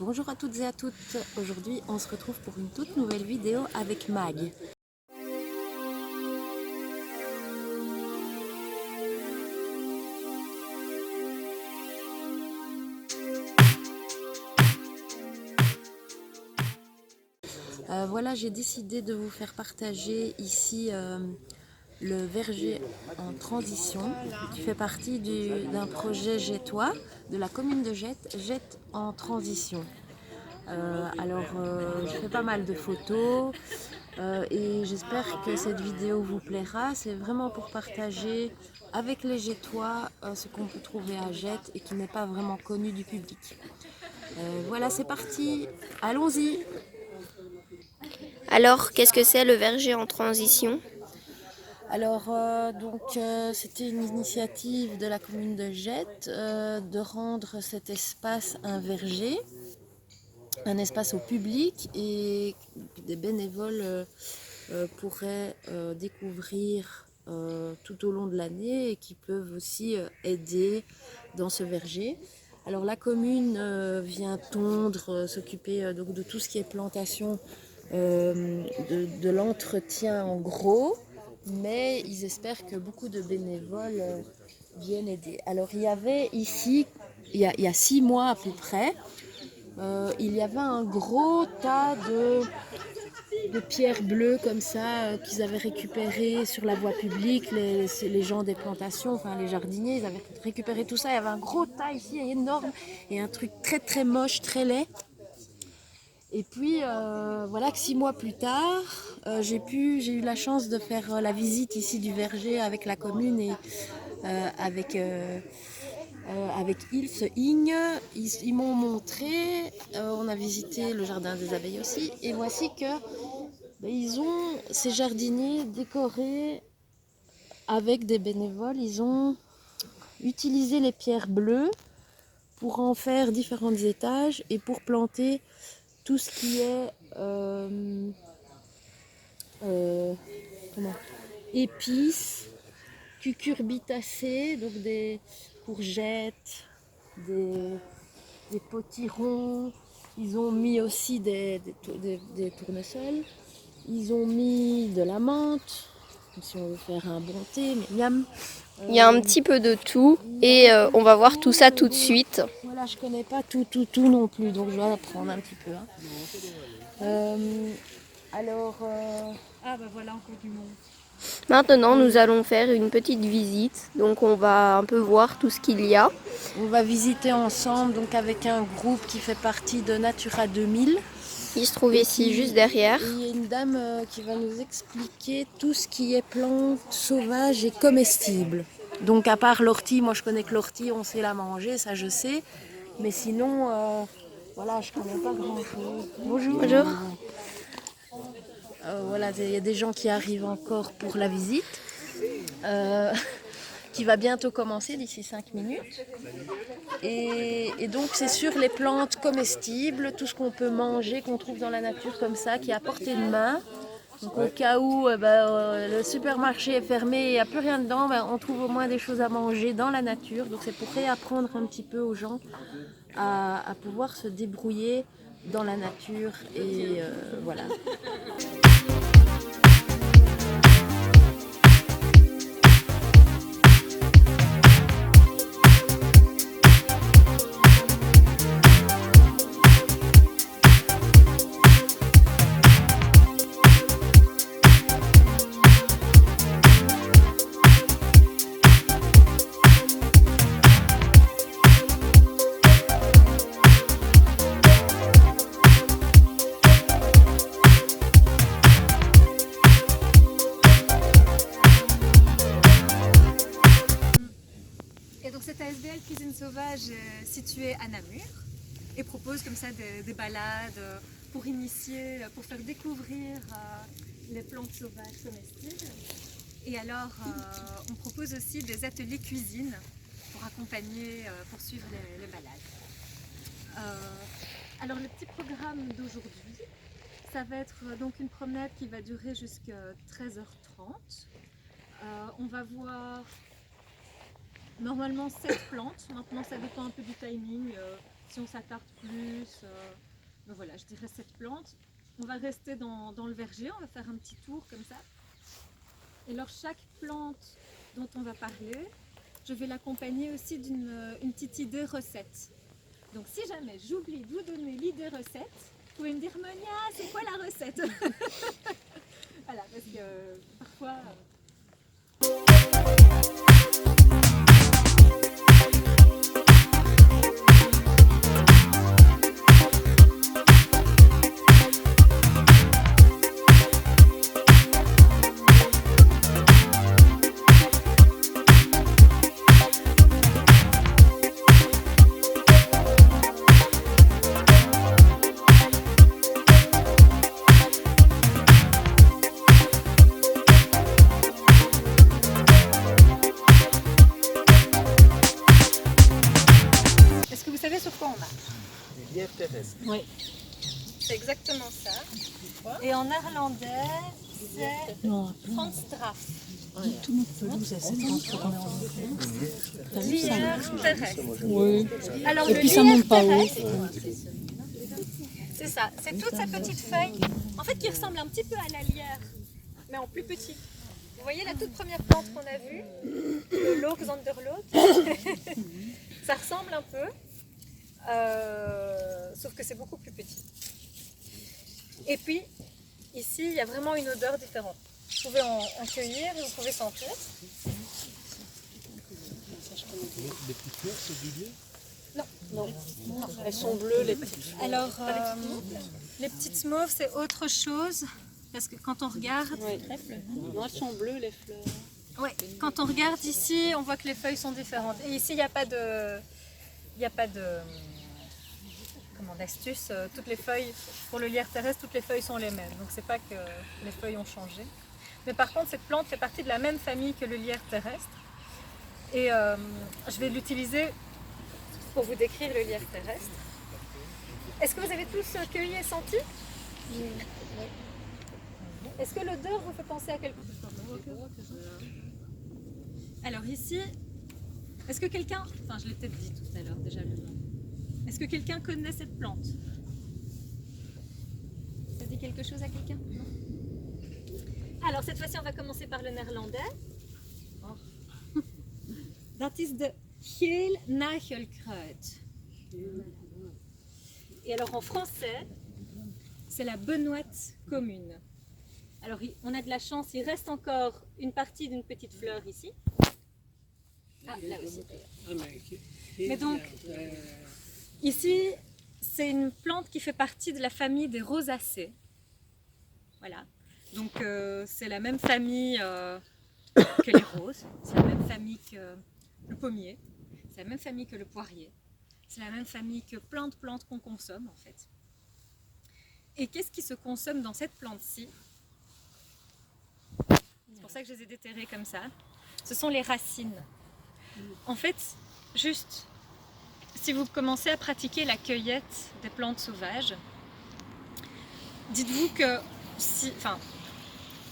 Bonjour à toutes et à toutes, aujourd'hui on se retrouve pour une toute nouvelle vidéo avec Mag. Voilà, j'ai décidé de vous faire partager ici le verger en transition qui fait partie d'un projet Jettois de la commune de Jette, Jette en transition. Je fais pas mal de photos et j'espère que cette vidéo vous plaira. C'est vraiment pour partager avec les Jettois ce qu'on peut trouver à Jette et qui n'est pas vraiment connu du public. Voilà, c'est parti, allons-y. Alors, qu'est-ce que c'est le verger en transition? C'était une initiative de la commune de Jette de rendre cet espace un verger, un espace au public et des bénévoles pourraient découvrir tout au long de l'année et qui peuvent aussi aider dans ce verger. Alors la commune vient tondre, s'occuper donc de tout ce qui est plantation, de l'entretien en gros, mais ils espèrent que beaucoup de bénévoles viennent aider. Alors il y avait ici, il y a 6 mois à peu près, il y avait un gros tas de pierres bleues comme ça qu'ils avaient récupérées sur la voie publique, les gens des plantations, enfin les jardiniers, ils avaient récupéré tout ça. Il y avait un gros tas ici énorme et un truc très très moche, très laid. Et puis voilà que 6 mois plus tard, j'ai eu la chance de faire la visite ici du verger avec la commune et avec Ilse Igne. Ils m'ont montré, on a visité le jardin des abeilles aussi, et voici que ils ont ces jardiniers décorés avec des bénévoles. Ils ont utilisé les pierres bleues pour en faire différents étages et pour planter tout ce qui est épices, cucurbitacées, donc des courgettes, des potirons. Ils ont mis aussi des tournesols. Ils ont mis de la menthe, si on veut faire un bon thé, mais miam. Il y a un petit peu de tout et on va voir tout ça tout de suite. Voilà, je connais pas tout non plus, donc je vais apprendre un petit peu. Hein. Alors, ah bah voilà encore du monde. Maintenant, nous allons faire une petite visite. Donc, on va un peu voir tout ce qu'il y a. On va visiter ensemble donc avec un groupe qui fait partie de Natura 2000. Il se trouve ici, juste derrière. Et il y a une dame qui va nous expliquer tout ce qui est plantes sauvages et comestibles. Donc à part l'ortie, moi je connais que l'ortie, on sait la manger, ça je sais. Mais sinon, voilà, je connais pas grand chose. Bonjour. Bonjour. Voilà, il y a des gens qui arrivent encore pour la visite, qui va bientôt commencer d'ici 5 minutes. Et donc c'est sur les plantes comestibles, tout ce qu'on peut manger, qu'on trouve dans la nature comme ça, qui est à portée de main. Donc au cas où le supermarché est fermé et il n'y a plus rien dedans, on trouve au moins des choses à manger dans la nature. Donc c'est pour réapprendre un petit peu aux gens à pouvoir se débrouiller dans la nature et voilà. Et donc cette ASBL Cuisine Sauvage est située à Namur et propose comme ça des balades pour initier, pour faire découvrir les plantes sauvages comestibles. Et alors on propose aussi des ateliers cuisine pour accompagner, pour suivre les balades. Alors le petit programme d'aujourd'hui, ça va être donc une promenade qui va durer jusqu'à 13h30. On va voir normalement 7 plantes, maintenant ça dépend un peu du timing, si on s'attarde plus. Mais voilà, je dirais cette plante. On va rester dans le verger, on va faire un petit tour comme ça. Et alors chaque plante dont on va parler, je vais l'accompagner aussi d'une petite idée recette. Donc si jamais j'oublie de vous donner l'idée recette, vous pouvez me dire Monia, c'est quoi la recette? Voilà, parce que parfois... Est-ce que vous savez sur quoi on marche? Les lièvres terrestres. Oui. C'est exactement ça. Et en néerlandais, c'est Franstraaf. Lierre terrestre. Oui. Alors Et le puis ça lierre monte pas haut. terrestre, c'est ça, c'est toute sa petite feuille, en fait qui ressemble un petit peu à la lierre, mais en plus petit. Vous voyez la toute première plante qu'on a vue, le Lochsanderlot, ça ressemble un peu, sauf que c'est beaucoup plus petit. Et puis, ici, il y a vraiment une odeur différente. Vous pouvez en cueillir et vous pouvez sentir. Les petites fleurs, c'est du lierre? Non. Elles sont bleues, les petites. Alors, les petites mauves, c'est autre chose, parce que quand on regarde... Oui. Non, elles sont bleues, les fleurs. Ouais, quand on regarde ici, on voit que les feuilles sont différentes. Et ici, il n'y a pas de... comment, d'astuce. Toutes les feuilles, pour le lierre terrestre, toutes les feuilles sont les mêmes. Donc, c'est pas que les feuilles ont changé. Mais par contre, cette plante fait partie de la même famille que le lierre terrestre. Et je vais l'utiliser pour vous décrire le lierre terrestre. Est-ce que vous avez tous cueilli et senti? Est-ce que l'odeur vous fait penser à quelque chose? Alors ici, est-ce que quelqu'un, enfin je l'ai peut-être dit tout à l'heure déjà le nom, est-ce que quelqu'un connaît cette plante? Ça dit quelque chose à quelqu'un? Non. Alors cette fois-ci on va commencer par le néerlandais. Dat is de geel nagelkruid. Et alors en français, c'est la benoîte commune. Alors on a de la chance, il reste encore une partie d'une petite fleur ici. Ah, là aussi. Mais donc, ici, c'est une plante qui fait partie de la famille des rosacées. Voilà. Donc c'est la même famille que les roses, c'est la même famille que le pommier, c'est la même famille que le poirier, c'est la même famille que plein de plantes qu'on consomme en fait. Et qu'est-ce qui se consomme dans cette plante-ci? C'est pour ça que je les ai déterrées comme ça. Ce sont les racines. En fait, juste, si vous commencez à pratiquer la cueillette des plantes sauvages, dites-vous que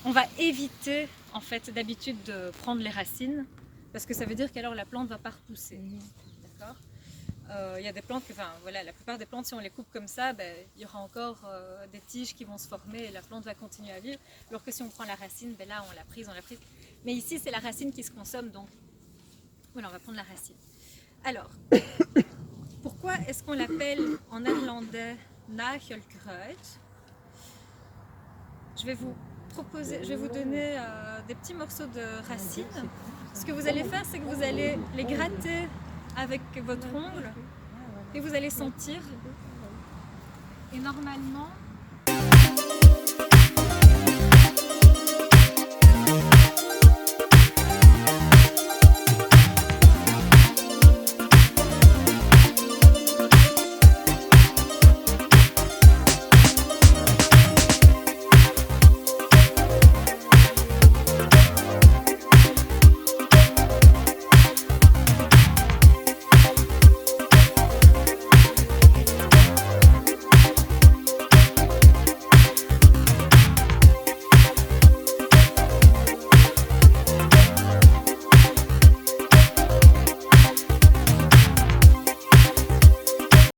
on va éviter en fait d'habitude de prendre les racines parce que ça veut dire qu'alors la plante va pas repousser. D'accord ? Il y a des plantes que, voilà, la plupart des plantes, si on les coupe comme ça, il y aura encore des tiges qui vont se former et la plante va continuer à vivre. Alors que si on prend la racine, là on l'a prise. Mais ici c'est la racine qui se consomme, donc voilà, on va prendre la racine. Alors, pourquoi est-ce qu'on l'appelle en néerlandais nagelkruid? Je vais vous donner des petits morceaux de racines. Ce que vous allez faire, c'est que vous allez les gratter avec votre ongle et vous allez sentir. Et normalement,